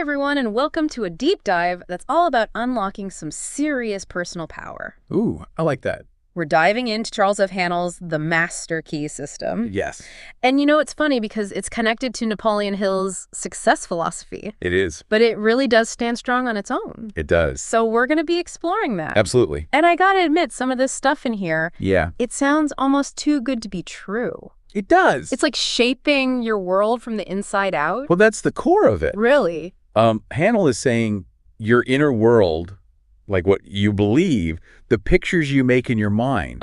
everyone, and welcome to a deep dive that's all about unlocking some serious personal power. Ooh, I like that. We're diving into Charles F. Haanel's The Master Key System. Yes. And you know, it's funny because it's connected to Napoleon Hill's success philosophy. It is. But it really does stand strong on its own. It does. So we're going to be exploring that. Absolutely. And I gotta admit, some of this stuff in here, Yeah. it sounds almost too good to be true. It does. It's like shaping your world from the inside out. Well, that's the core of it. Really? Haanel is saying your inner world, like what you believe, the pictures you make in your mind,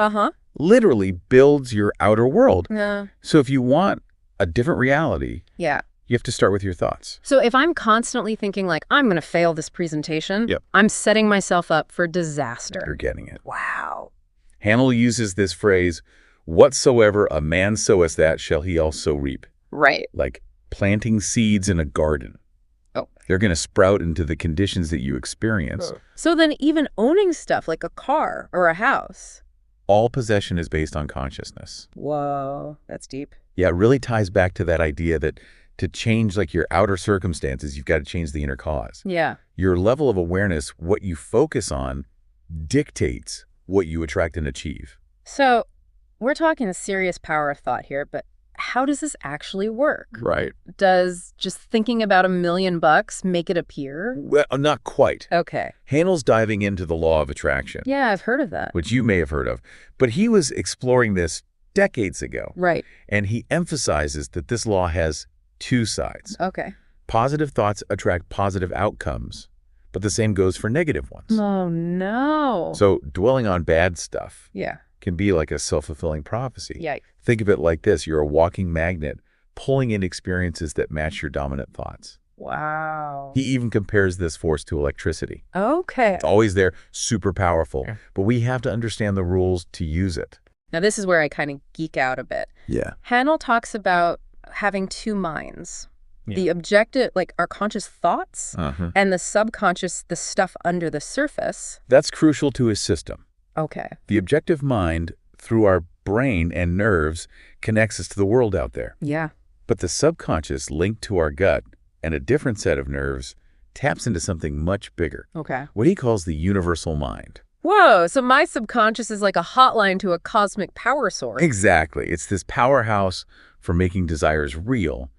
literally builds your outer world. Yeah. So if you want a different reality, Yeah. you have to start with your thoughts. So if I'm constantly thinking like, I'm going to fail this presentation, Yep. I'm setting myself up for disaster. You're getting it. Wow. Haanel uses this phrase, whatsoever a man soweth that shall he also reap. Right. Like planting seeds in a garden. Oh. They're going to sprout into the conditions that you experience. So then even owning stuff like a car or a house. All possession is based on consciousness. Whoa, that's deep. Yeah, it really ties back to that idea that to change like your outer circumstances, you've got to change the inner cause. Yeah. Your level of awareness, what you focus on, dictates what you attract and achieve. So we're talking a serious power of thought here, but how does this actually work? Right. Does just thinking about $1 million make it appear? Well, not quite. Okay. Haenel's diving into the law of attraction, Yeah, I've heard of that. which you may have heard of, but he was exploring this decades ago. Right. And he emphasizes that this law has two sides. Okay. Positive thoughts attract positive outcomes, but the same goes for negative ones. Oh, no. So dwelling on bad stuff Yeah. can be like a self-fulfilling prophecy. Yikes. Think of it like this. You're a walking magnet pulling in experiences that match your dominant thoughts. Wow. He even compares this force to electricity. Okay. It's always there, super powerful, but we have to understand the rules to use it. Now, this is where I kind of geek out a bit. Yeah. Haanel talks about having two minds. Yeah. The objective, like our conscious thoughts, and the subconscious, the stuff under the surface. That's crucial to his system. Okay. The objective mind, through our brain and nerves, connects us to the world out there. Yeah. But the subconscious, linked to our gut and a different set of nerves, taps into something much bigger, Okay. what he calls the universal mind. Whoa, so my subconscious is like a hotline to a cosmic power source. Exactly. It's this powerhouse for making desires real,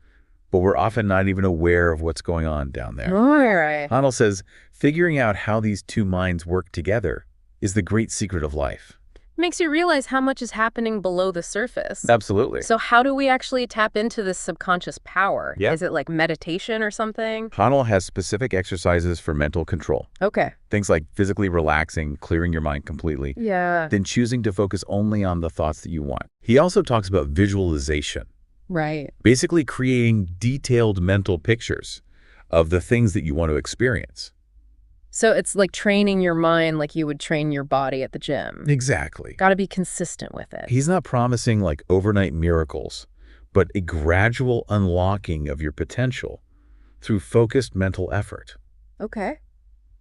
but we're often not even aware of what's going on down there. All right. Haanel says, figuring out how these two minds work together is the great secret of life. Makes you realize how much is happening below the surface. Absolutely. So how do we actually tap into this subconscious power? Yeah. Is it like meditation or something? Haanel has specific exercises for mental control. Okay. Things like physically relaxing, clearing your mind completely, Yeah. then choosing to focus only on the thoughts that you want. He also talks about visualization, Right. basically creating detailed mental pictures of the things that you want to experience. So it's like training your mind like you would train your body at the gym. Exactly. Got to be consistent with it. He's not promising like overnight miracles, but a gradual unlocking of your potential through focused mental effort. Okay.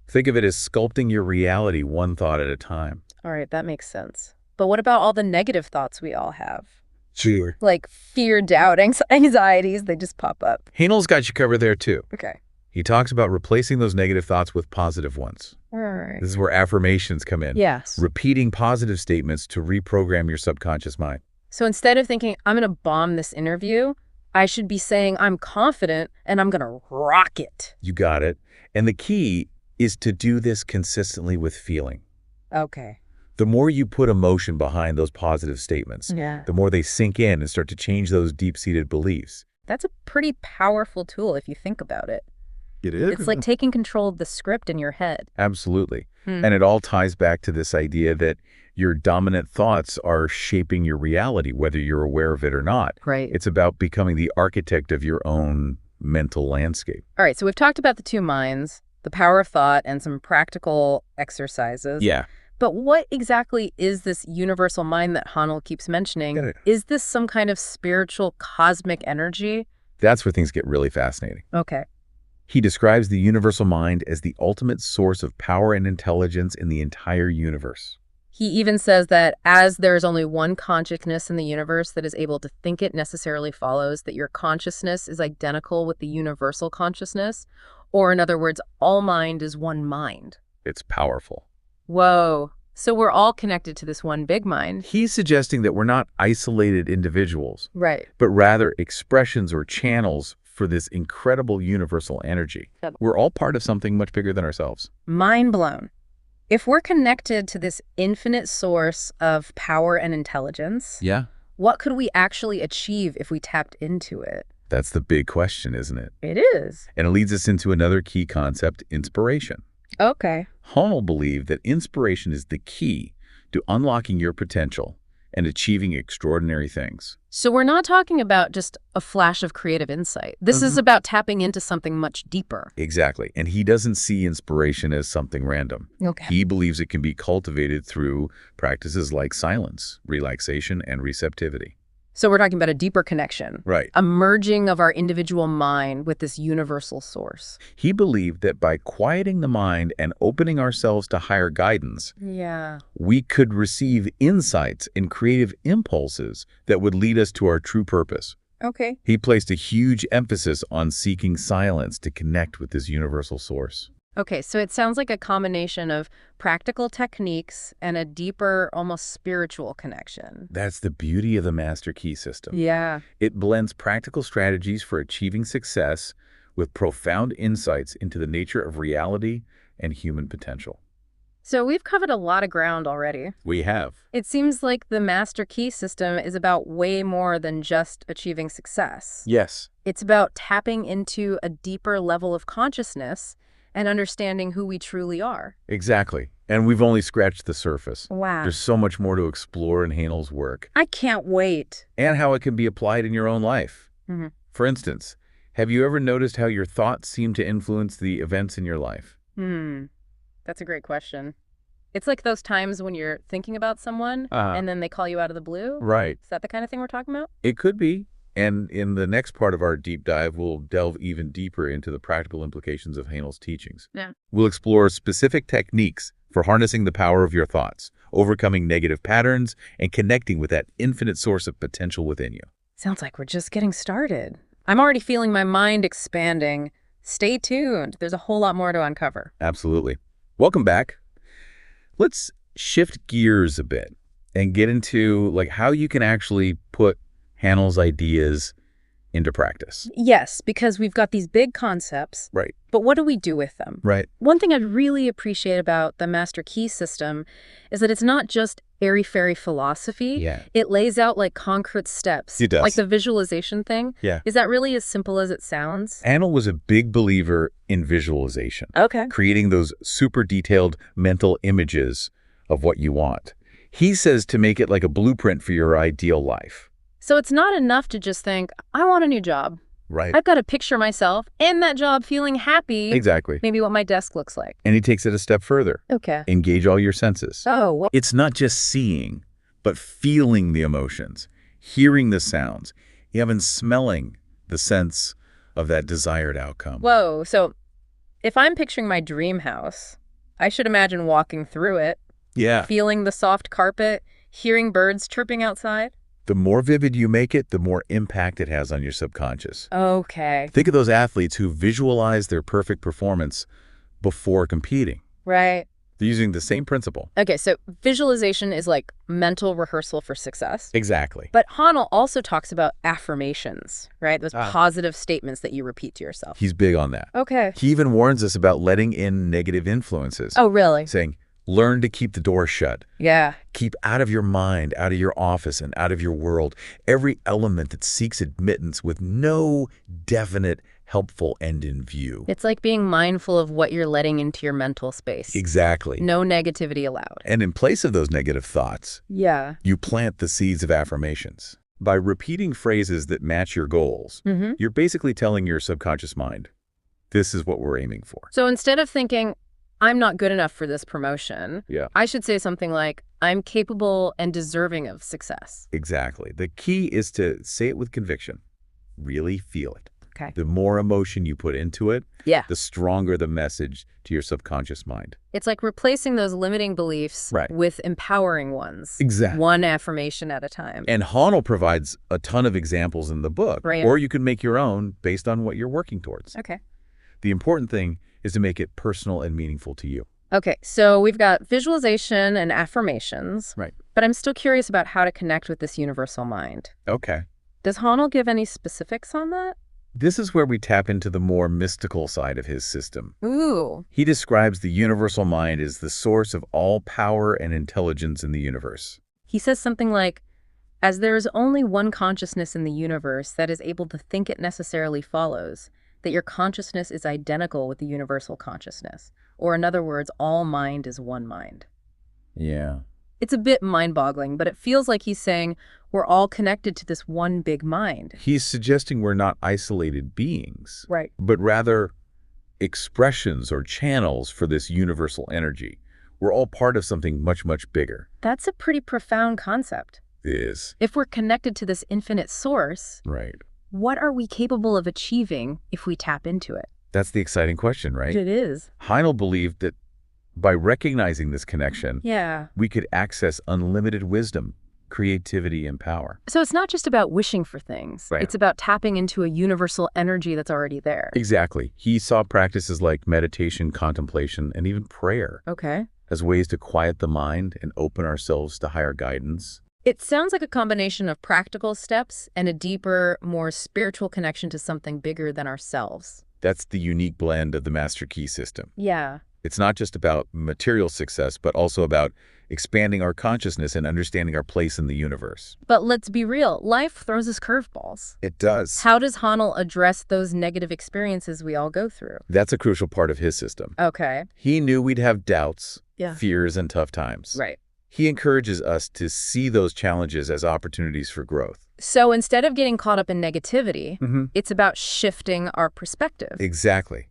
Think of it as sculpting your reality one thought at a time. All right, that makes sense. But what about all the negative thoughts we all have? Sure. Like fear, doubt, anxieties, they just pop up. Haenel's got you covered there too. Okay. He talks about replacing those negative thoughts with positive ones. All right. This is where affirmations come in. Yes. Repeating positive statements to reprogram your subconscious mind. So instead of thinking, I'm going to bomb this interview, I should be saying, I'm confident and I'm going to rock it. You got it. And the key is to do this consistently with feeling. Okay. The more you put emotion behind those positive statements, Yeah. the more they sink in and start to change those deep-seated beliefs. That's a pretty powerful tool if you think about it. It is. It's like taking control of the script in your head. Absolutely. And it all ties back to this idea that your dominant thoughts are shaping your reality, whether you're aware of it or not. Right. It's about becoming the architect of your own mental landscape. All right, so we've talked about the two minds, the power of thought, and some practical exercises. Yeah. But what exactly is this universal mind that Haanel keeps mentioning? Got it. Is this some kind of spiritual cosmic energy? That's where things get really fascinating. Okay. He describes the universal mind as the ultimate source of power and intelligence in the entire universe. He even says that as there is only one consciousness in the universe that is able to think, it necessarily follows that your consciousness is identical with the universal consciousness, Or in other words, all mind is one mind. It's powerful. Whoa. So we're all connected to this one big mind. He's suggesting that we're not isolated individuals, Right. but rather expressions or channels for this incredible universal energy. We're all part of something much bigger than ourselves. Mind blown. If we're connected to this infinite source of power and intelligence, Yeah. what could we actually achieve if we tapped into it? That's the big question, isn't it? It is. And it leads us into another key concept, inspiration. Okay. Haanel believed that inspiration is the key to unlocking your potential and achieving extraordinary things. So we're not talking about just a flash of creative insight. This is about tapping into something much deeper. Exactly. And he doesn't see inspiration as something random. Okay. He believes it can be cultivated through practices like silence, relaxation, and receptivity. So we're talking about a deeper connection. Right. A merging of our individual mind with this universal source. He believed that by quieting the mind and opening ourselves to higher guidance, Yeah. we could receive insights and creative impulses that would lead us to our true purpose. Okay. He placed a huge emphasis on seeking silence to connect with this universal source. Okay, so it sounds like a combination of practical techniques and a deeper, almost spiritual connection. That's the beauty of the Master Key system. Yeah. It blends practical strategies for achieving success with profound insights into the nature of reality and human potential. So we've covered a lot of ground already. We have. It seems like the Master Key system is about way more than just achieving success. Yes. It's about tapping into a deeper level of consciousness and understanding who we truly are. Exactly. And we've only scratched the surface. Wow. There's so much more to explore in Haanel's work I can't wait. and how it can be applied in your own life. Mm-hmm. For instance, have you ever noticed how your thoughts seem to influence the events in your life? That's a great question. It's like those times when you're thinking about someone and then they call you out of the blue. Right. Is that the kind of thing we're talking about? It could be. And in the next part of our deep dive, we'll delve even deeper into the practical implications of Haanel's teachings. Yeah. We'll explore specific techniques for harnessing the power of your thoughts, overcoming negative patterns, and connecting with that infinite source of potential within you. Sounds like we're just getting started. I'm already feeling my mind expanding. Stay tuned. There's a whole lot more to uncover. Absolutely. Welcome back. Let's shift gears a bit and get into how you can actually put Haanel's ideas into practice. Yes, because we've got these big concepts. Right. But what do we do with them? Right. One thing I really appreciate about the Master Key system is that it's not just airy-fairy philosophy. Yeah. It lays out concrete steps. It does. Like the visualization thing. Yeah. Is that really as simple as it sounds? Haanel was a big believer in visualization. Okay. Creating those super detailed mental images of what you want. He says to make it like a blueprint for your ideal life. So it's not enough to just think, I want a new job. Right. I've got to picture myself in that job feeling happy. Exactly. Maybe what my desk looks like. And he takes it a step further. Okay. Engage all your senses. Oh, well. It's not just seeing, but feeling the emotions, hearing the sounds, even smelling the sense of that desired outcome. Whoa. So if I'm picturing my dream house, I should imagine walking through it, Yeah. feeling the soft carpet, hearing birds chirping outside. The more vivid you make it, the more impact it has on your subconscious. Okay. Think of those athletes who visualize their perfect performance before competing. Right. They're using the same principle. Okay, so visualization is like mental rehearsal for success. Exactly. But Haanel also talks about affirmations, right? Those positive statements that you repeat to yourself. He's big on that. Okay. He even warns us about letting in negative influences. Oh, really? Saying, learn to keep the door shut. Yeah. Keep out of your mind, out of your office, and out of your world every element that seeks admittance with no definite, helpful end in view. It's like being mindful of what you're letting into your mental space. Exactly. No negativity allowed. And in place of those negative thoughts, Yeah. you plant the seeds of affirmations. By repeating phrases that match your goals, you're basically telling your subconscious mind, this is what we're aiming for. So instead of thinking, I'm not good enough for this promotion, Yeah. I should say something like, I'm capable and deserving of success. Exactly. The key is to say it with conviction. Really feel it. Okay. The more emotion you put into it, Yeah. the stronger the message to your subconscious mind. It's like replacing those limiting beliefs Right. with empowering ones. Exactly. One affirmation at a time. And Haanel provides a ton of examples in the book, Right. or you can make your own based on what you're working towards. Okay. The important thing is to make it personal and meaningful to you. Okay, so we've got visualization and affirmations, Right. but I'm still curious about how to connect with this universal mind. Okay. Does Haanel give any specifics on that? This is where we tap into the more mystical side of his system. Ooh. He describes the universal mind as the source of all power and intelligence in the universe. He says something like, as there is only one consciousness in the universe that is able to think, it necessarily follows that your consciousness is identical with the universal consciousness. Or in other words, all mind is one mind. Yeah. It's a bit mind-boggling, but it feels like he's saying we're all connected to this one big mind. He's suggesting we're not isolated beings, Right. but rather expressions or channels for this universal energy. We're all part of something much, much bigger. That's a pretty profound concept. It is. If we're connected to this infinite source, Right. what are we capable of achieving if we tap into it? That's the exciting question, right? It is. Haanel believed that by recognizing this connection, Yeah. we could access unlimited wisdom, creativity, and power. So it's not just about wishing for things. Right. It's about tapping into a universal energy that's already there. Exactly. He saw practices like meditation, contemplation, and even prayer Okay. as ways to quiet the mind and open ourselves to higher guidance. It sounds like a combination of practical steps and a deeper, more spiritual connection to something bigger than ourselves. That's the unique blend of the Master Key system. Yeah. It's not just about material success, but also about expanding our consciousness and understanding our place in the universe. But let's be real, life throws us curveballs. It does. How does Haanel address those negative experiences we all go through? That's a crucial part of his system. Okay. He knew we'd have doubts, Yeah. fears, and tough times. Right. He encourages us to see those challenges as opportunities for growth. So instead of getting caught up in negativity, Mm-hmm. it's about shifting our perspective. Exactly.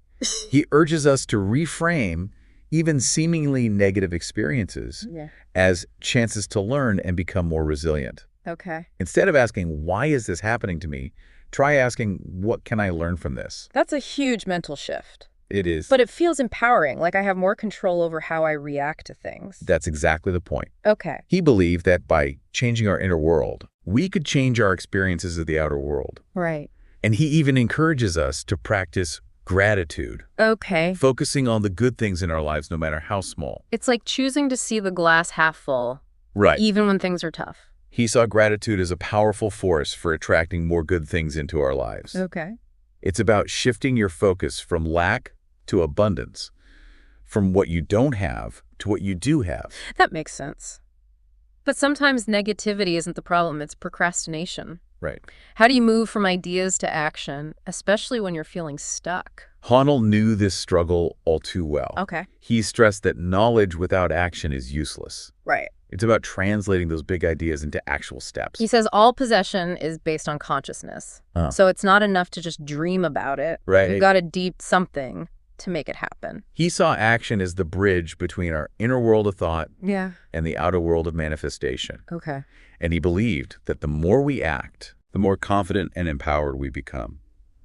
He urges us to reframe even seemingly negative experiences Yeah. as chances to learn and become more resilient. Okay. Instead of asking, why is this happening to me? Try asking, what can I learn from this? That's a huge mental shift. It is. But it feels empowering, like I have more control over how I react to things. That's exactly the point. Okay. He believed that by changing our inner world, we could change our experiences of the outer world. Right. And he even encourages us to practice gratitude, Okay. focusing on the good things in our lives, no matter how small. It's like choosing to see the glass half full, Right. even when things are tough. He saw gratitude as a powerful force for attracting more good things into our lives. Okay. It's about shifting your focus from lack to abundance, from what you don't have to what you do have. That makes sense. But sometimes negativity isn't the problem, it's procrastination. Right. How do you move from ideas to action, especially when you're feeling stuck? Haanel knew this struggle all too well. Okay. He stressed that knowledge without action is useless. Right. It's about translating those big ideas into actual steps. He says all possession is based on consciousness. Oh. So it's not enough to just dream about it. Right. You've got to deep something to make it happen. He saw action as the bridge between our inner world of thought Yeah. and the outer world of manifestation. Okay. And he believed that the more we act, the more confident and empowered we become.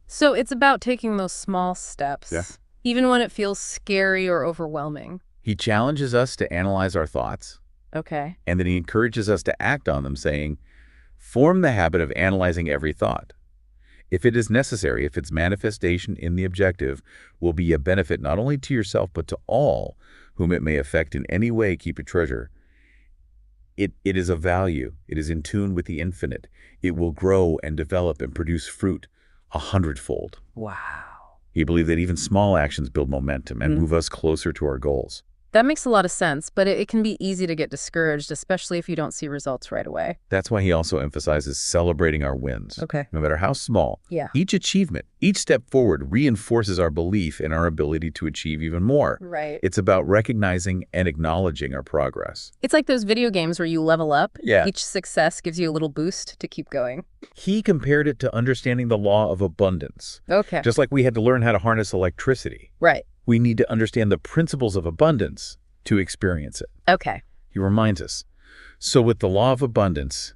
So it's about taking those small steps, Yeah. even when it feels scary or overwhelming. He challenges us to analyze our thoughts, Okay. and then he encourages us to act on them, saying, form the habit of analyzing every thought. If it is necessary, if its manifestation in the objective will be a benefit not only to yourself, but to all whom it may affect in any way, keep it treasure. It is of value. It is in tune with the infinite. It will grow and develop and produce fruit 100-fold. Wow. He believed that even small actions build momentum and move us closer to our goals. That makes a lot of sense, but it can be easy to get discouraged, especially if you don't see results right away. That's why he also emphasizes celebrating our wins. Okay. No matter how small, Yeah. each achievement, each step forward reinforces our belief in our ability to achieve even more. Right. It's about recognizing and acknowledging our progress. It's like those video games where you level up. Yeah. Each success gives you a little boost to keep going. He compared it to understanding the law of abundance. Okay. Just like we had to learn how to harness electricity, Right. we need to understand the principles of abundance to experience it. Okay. He reminds us, so with the law of abundance,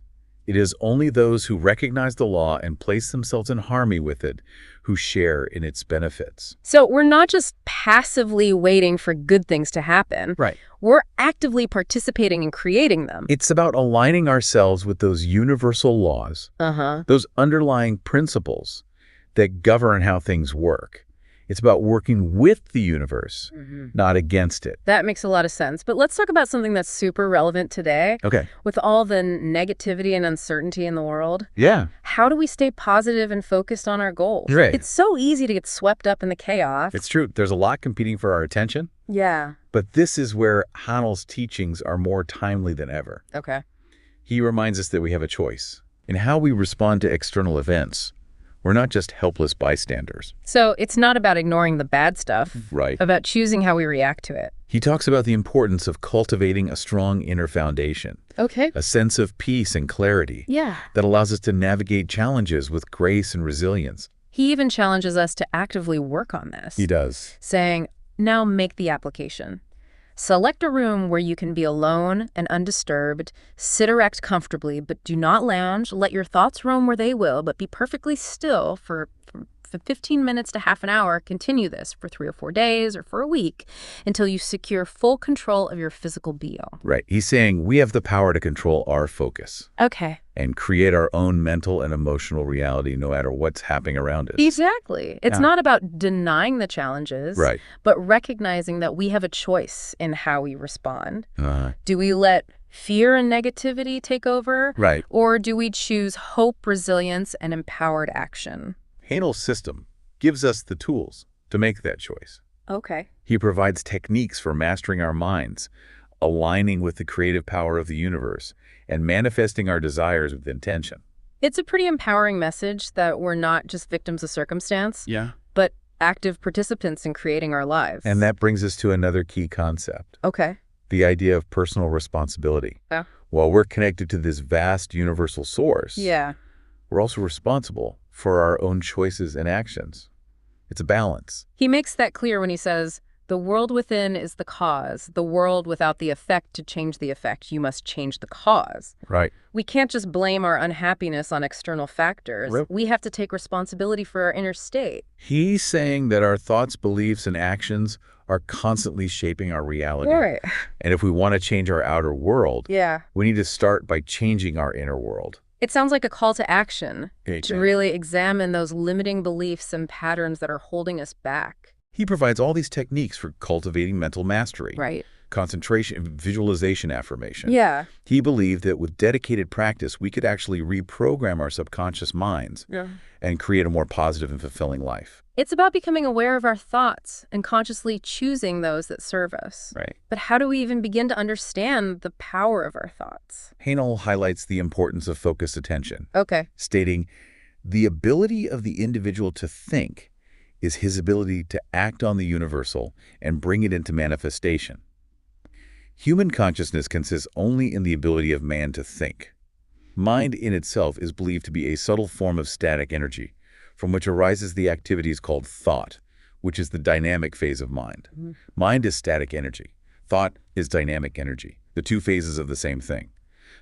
it is only those who recognize the law and place themselves in harmony with it who share in its benefits. So we're not just passively waiting for good things to happen. Right. We're actively participating in creating them. It's about aligning ourselves with those universal laws, Uh-huh. those underlying principles that govern how things work. It's about working with the universe, not against it. That makes a lot of sense. But let's talk about something that's super relevant today. Okay. With all the negativity and uncertainty in the world, Yeah. how do we stay positive and focused on our goals? Right. It's so easy to get swept up in the chaos. It's true. There's a lot competing for our attention. Yeah. But this is where Haanel's teachings are more timely than ever. Okay. He reminds us that we have a choice in how we respond to external events. We're not just helpless bystanders. So it's not about ignoring the bad stuff. Right. About choosing how we react to it. He talks about the importance of cultivating a strong inner foundation, Okay. a sense of peace and clarity Yeah. that allows us to navigate challenges with grace and resilience. He even challenges us to actively work on this. He does. Saying, now make the application. Select a room where you can be alone and undisturbed, sit erect comfortably, but do not lounge. Let your thoughts roam where they will, but be perfectly still for 15 minutes to half an hour. Continue this for 3 or 4 days or for a week until you secure full control of your physical being. Right. He's saying we have the power to control our focus Okay. and create our own mental and emotional reality no matter what's happening around us. Exactly. It's not about denying the challenges, Right. but recognizing that we have a choice in how we respond. Uh, Do we let fear and negativity take over? right. Or do we choose hope, resilience, and empowered action? Haanel's system gives us the tools to make that choice. Okay. He provides techniques for mastering our minds, aligning with the creative power of the universe, and manifesting our desires with intention. It's a pretty empowering message that we're not just victims of circumstance, Yeah. but active participants in creating our lives. And that brings us to another key concept, Okay. the idea of personal responsibility. Yeah. While we're connected to this vast universal source, Yeah. we're also responsible for our own choices and actions. It's a balance. He makes that clear when he says, the world within is the cause. The world without the effect to change the effect. You must change the cause. Right. We can't just blame our unhappiness on external factors. Rip. We have to take responsibility for our inner state. He's saying that our thoughts, beliefs, and actions are constantly shaping our reality. Right. And if we want to change our outer world, Yeah. we need to start by changing our inner world. It sounds like a call to action, to Okay. really examine those limiting beliefs and patterns that are holding us back. He provides all these techniques for cultivating mental mastery, Right. concentration, visualization, affirmation. Yeah. He believed that with dedicated practice, we could actually reprogram our subconscious minds and create a more positive and fulfilling life. It's about becoming aware of our thoughts and consciously choosing those that serve us. Right. But how do we even begin to understand the power of our thoughts? Haanel highlights the importance of focused attention, Okay. stating, the ability of the individual to think is his ability to act on the universal and bring it into manifestation. Human consciousness consists only in the ability of man to think. Mind in itself is believed to be a subtle form of static energy, from which arises the activities called thought, which is the dynamic phase of mind. Mind is static energy. Thought is dynamic energy, the two phases of the same thing.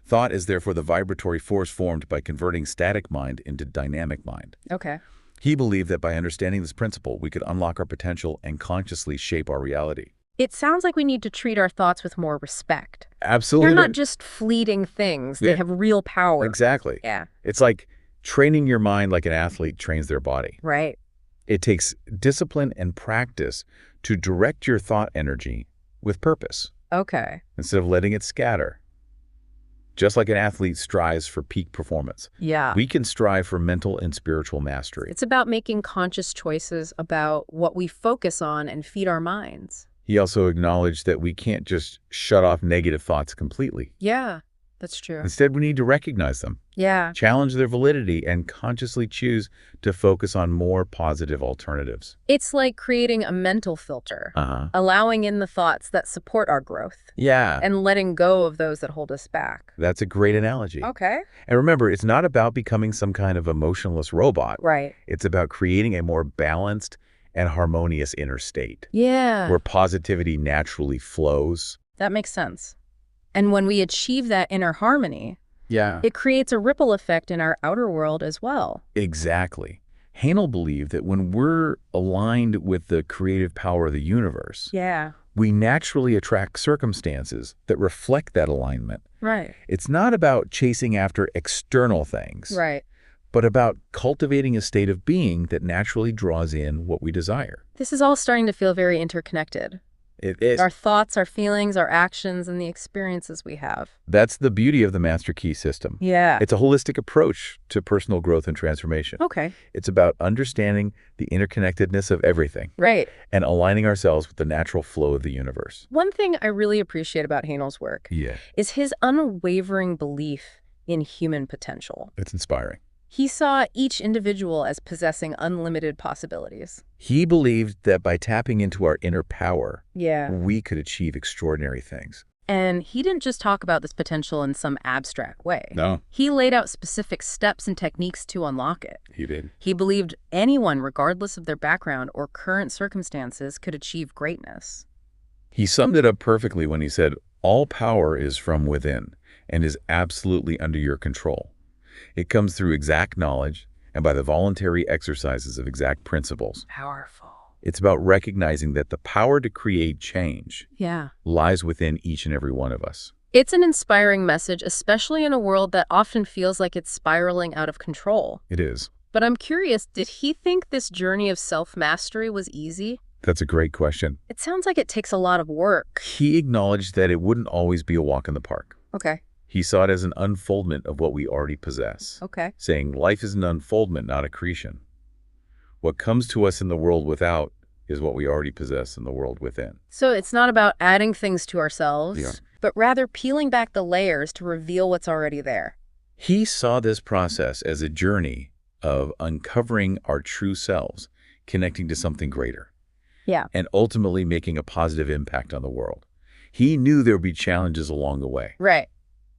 Thought is therefore the vibratory force formed by converting static mind into dynamic mind. Okay. He believed that by understanding this principle, we could unlock our potential and consciously shape our reality. It sounds like we need to treat our thoughts with more respect. Absolutely. They're not just fleeting things. They Yeah. have real power. Exactly. Yeah. It's like training your mind like an athlete trains their body. Right. It takes discipline and practice to direct your thought energy with purpose Okay. instead of letting it scatter. Just like an athlete strives for peak performance, Yeah. we can strive for mental and spiritual mastery. It's about making conscious choices about what we focus on and feed our minds. He also acknowledged that we can't just shut off negative thoughts completely. Yeah, that's true. Instead, we need to recognize them, Yeah. challenge their validity, and consciously choose to focus on more positive alternatives. It's like creating a mental filter, allowing in the thoughts that support our growth Yeah, and letting go of those that hold us back. that's a great analogy. Okay. And remember, it's not about becoming some kind of emotionless robot. Right. It's about creating a more balanced and harmonious inner state Yeah. where positivity naturally flows. That makes sense. And when we achieve that inner harmony, Yeah, it creates a ripple effect in our outer world as well. exactly. Haanel believed that when we're aligned with the creative power of the universe, Yeah. we naturally attract circumstances that reflect that alignment. Right. It's not about chasing after external things, Right. but about cultivating a state of being that naturally draws in what we desire. This is all starting to feel very interconnected. It is. Our thoughts, our feelings, our actions, and the experiences we have. That's the beauty of the Master Key system. Yeah. It's a holistic approach to personal growth and transformation. Okay. It's about understanding the interconnectedness of everything Right. and aligning ourselves with the natural flow of the universe. One thing I really appreciate about Haanel's work Yeah, is his unwavering belief in human potential. it's inspiring. He saw each individual as possessing unlimited possibilities. He believed that by tapping into our inner power, Yeah. we could achieve extraordinary things. And he didn't just talk about this potential in some abstract way. No, He laid out specific steps and techniques to unlock it. he did. He believed anyone, regardless of their background or current circumstances, could achieve greatness. He summed it up perfectly when he said, all power is from within and is absolutely under your control. It comes through exact knowledge and by the voluntary exercises of exact principles. Powerful. It's about recognizing that the power to create change Yeah. lies within each and every one of us. It's an inspiring message, especially in a world that often feels like it's spiraling out of control. It is. But I'm curious, did he think this journey of self-mastery was easy? That's a great question. It sounds like it takes a lot of work. He acknowledged that it wouldn't always be a walk in the park. Okay. He saw it as an unfoldment of what we already possess, Okay. saying life is an unfoldment, not accretion. What comes to us in the world without is what we already possess in the world within. So it's not about adding things to ourselves, Yeah. but rather peeling back the layers to reveal what's already there. He saw this process as a journey of uncovering our true selves, connecting to something greater, Yeah. and ultimately making a positive impact on the world. He knew there would be challenges along the way, Right.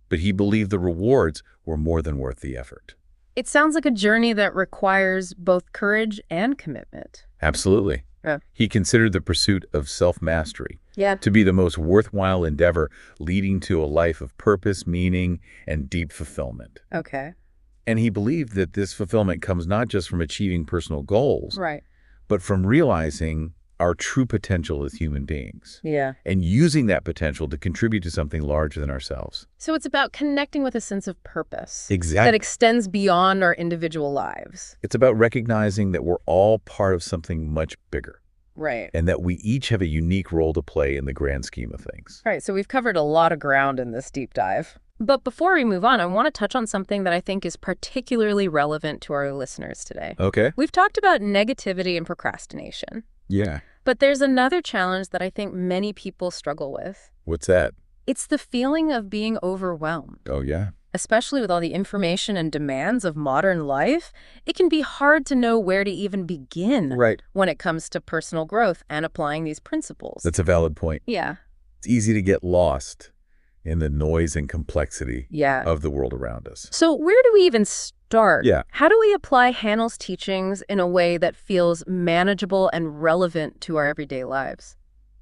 but he believed the rewards were more than worth the effort. It sounds like a journey that requires both courage and commitment. Absolutely. Yeah. He considered the pursuit of self-mastery Yeah. to be the most worthwhile endeavor leading to a life of purpose, meaning, and deep fulfillment. Okay. And he believed that this fulfillment comes not just from achieving personal goals, Right. but from realizing our true potential as human beings Yeah. and using that potential to contribute to something larger than ourselves. So it's about connecting with a sense of purpose that Exactly. extends beyond our individual lives. It's about recognizing that we're all part of something much bigger Right. and that we each have a unique role to play in the grand scheme of things. All right, so we've covered a lot of ground in this deep dive. But before we move on, I want to touch on something that I think is particularly relevant to our listeners today. Okay. We've talked about negativity and procrastination, Yeah. but there's another challenge that I think many people struggle with. What's that? It's the feeling of being overwhelmed. Oh, yeah. Especially with all the information and demands of modern life, it can be hard to know where to even begin Right. when it comes to personal growth and applying these principles. That's a valid point. Yeah. It's easy to get lost in the noise and complexity Yeah. of the world around us. So where do we even start? Yeah. How do we apply Haanel's teachings in a way that feels manageable and relevant to our everyday lives?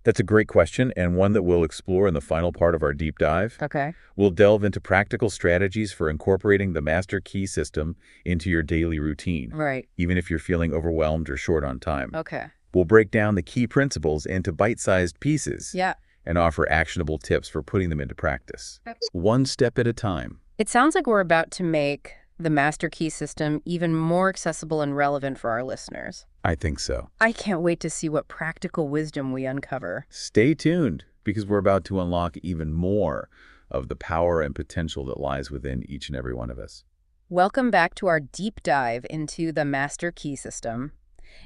That's a great question, and one that we'll explore in the final part of our deep dive. Okay. We'll delve into practical strategies for incorporating the Master Key system into your daily routine, Right. even if you're feeling overwhelmed or short on time. Okay. We'll break down the key principles into bite-sized pieces Yeah. and offer actionable tips for putting them into practice, one step at a time. It sounds like we're about to make the Master Key system even more accessible and relevant for our listeners. I think so. I can't wait to see what practical wisdom we uncover. Stay tuned, because we're about to unlock even more of the power and potential that lies within each and every one of us. Welcome back to our deep dive into the Master Key system.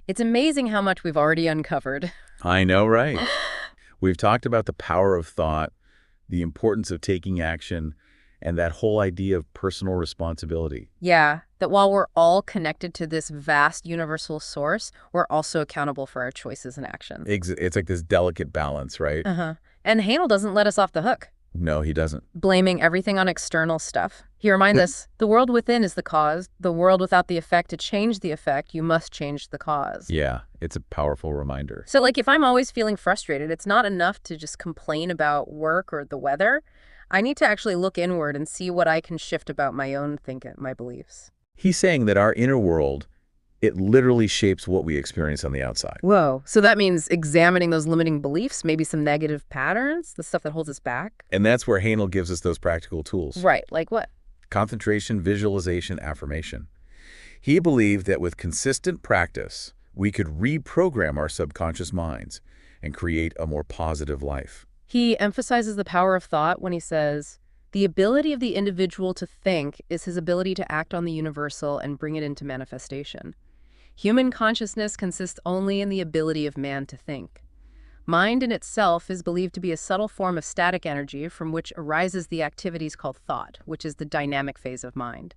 It's amazing how much we've already uncovered. I know, right? We've talked about the power of thought, the importance of taking action, and that whole idea of personal responsibility. Yeah, that while we're all connected to this vast universal source, we're also accountable for our choices and actions. It's like this delicate balance, right? Uh-huh. And Haanel doesn't let us off the hook, No, he doesn't. blaming everything on external stuff. He reminds us, the world within is the cause. The world without the effect. To change the effect, you must change the cause. Yeah, it's a powerful reminder. So, like, if I'm always feeling frustrated, it's not enough to just complain about work or the weather. I need to actually look inward and see what I can shift about my own thinking, my beliefs. He's saying that our inner world, it literally shapes what we experience on the outside. Whoa. So that means examining those limiting beliefs, maybe some negative patterns, the stuff that holds us back? And that's where Haanel gives us those practical tools. Right. Like what? Concentration, visualization, affirmation. He believed that with consistent practice, we could reprogram our subconscious minds and create a more positive life. He emphasizes the power of thought when he says, the ability of the individual to think is his ability to act on the universal and bring it into manifestation. Human consciousness consists only in the ability of man to think. Mind in itself is believed to be a subtle form of static energy from which arises the activities called thought, which is the dynamic phase of mind.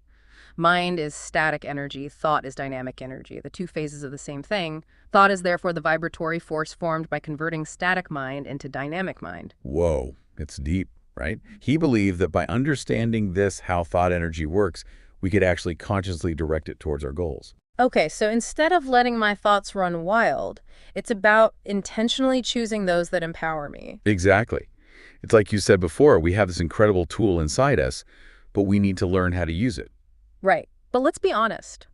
Mind is static energy, thought is dynamic energy, the two phases of the same thing. Thought is therefore the vibratory force formed by converting static mind into dynamic mind. Whoa, it's deep, right? He believed that by understanding this, how thought energy works, we could actually consciously direct it towards our goals. Okay, so instead of letting my thoughts run wild, it's about intentionally choosing those that empower me. Exactly. It's like you said before, we have this incredible tool inside us, but we need to learn how to use it. Right. But let's be honest.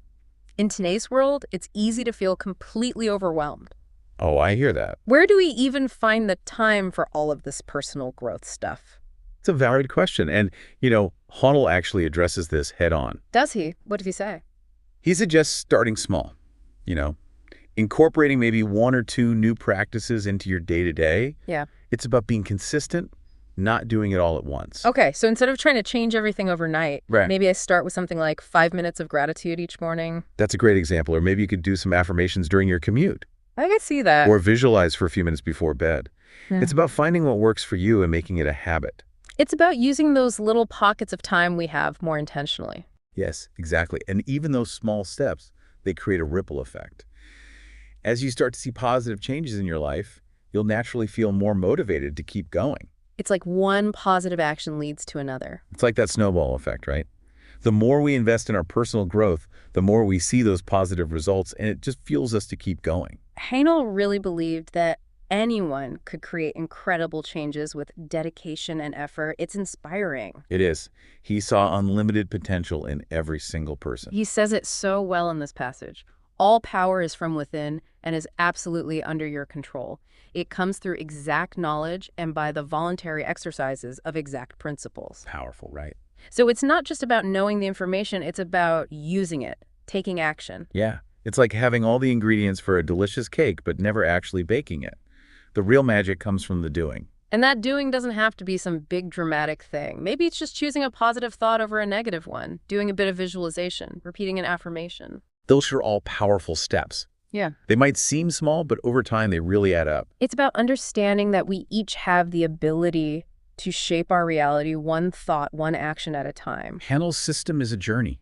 In today's world, it's easy to feel completely overwhelmed. Oh, I hear that. Where do we even find the time for all of this personal growth stuff? It's a valid question. And, Haanel actually addresses this head on. Does he? What did he say? He suggests starting small, you know, incorporating maybe one or two new practices into your day-to-day. Yeah. It's about being consistent, not doing it all at once. Okay, so instead of trying to change everything overnight, Right. maybe I start with something like 5 minutes of gratitude each morning. That's a great example. Or maybe you could do some affirmations during your commute I can see that. or visualize for a few minutes before bed. Yeah. It's about finding what works for you and making it a habit. It's about using those little pockets of time we have more intentionally. Yes, exactly. And even those small steps, they create a ripple effect. As you start to see positive changes in your life, you'll naturally feel more motivated to keep going. It's like one positive action leads to another. It's like that snowball effect, right? The more we invest in our personal growth, the more we see those positive results, and it just fuels us to keep going. Haanel really believed that anyone could create incredible changes with dedication and effort. It's inspiring. It is. He saw unlimited potential in every single person. He says it so well in this passage. All power is from within and is absolutely under your control. It comes through exact knowledge and by the voluntary exercises of exact principles. Powerful, right? So it's not just about knowing the information, it's about using it, taking action. Yeah. It's like having all the ingredients for a delicious cake, but never actually baking it. The real magic comes from the doing. And that doing doesn't have to be some big dramatic thing. Maybe it's just choosing a positive thought over a negative one, doing a bit of visualization, repeating an affirmation. Those are all powerful steps. Yeah. They might seem small, but over time they really add up. It's about understanding that we each have the ability to shape our reality one thought, one action at a time. Haanel's system is a journey.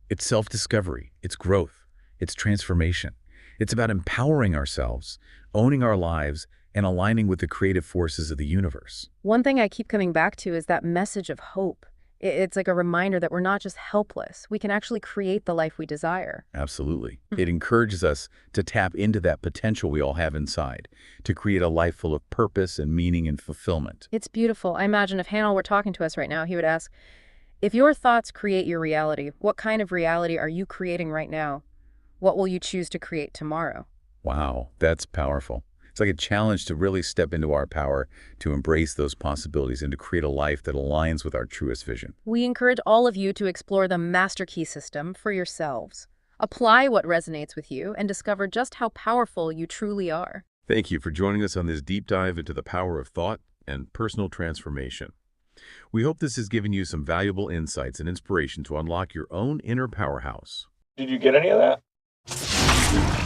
It's self-discovery, it's growth, it's transformation. It's about empowering ourselves, owning our lives, and aligning with the creative forces of the universe. One thing I keep coming back to is that message of hope. It's like a reminder that we're not just helpless. We can actually create the life we desire. Absolutely. It encourages us to tap into that potential we all have inside, to create a life full of purpose and meaning and fulfillment. It's beautiful. I imagine if Haanel were talking to us right now, he would ask, if your thoughts create your reality, what kind of reality are you creating right now? What will you choose to create tomorrow? Wow, that's powerful. It's like a challenge to really step into our power, to embrace those possibilities, and to create a life that aligns with our truest vision. We encourage all of you to explore the Master Key system for yourselves. Apply what resonates with you and discover just how powerful you truly are. Thank you for joining us on this deep dive into the power of thought and personal transformation. We hope this has given you some valuable insights and inspiration to unlock your own inner powerhouse. Did you get any of that?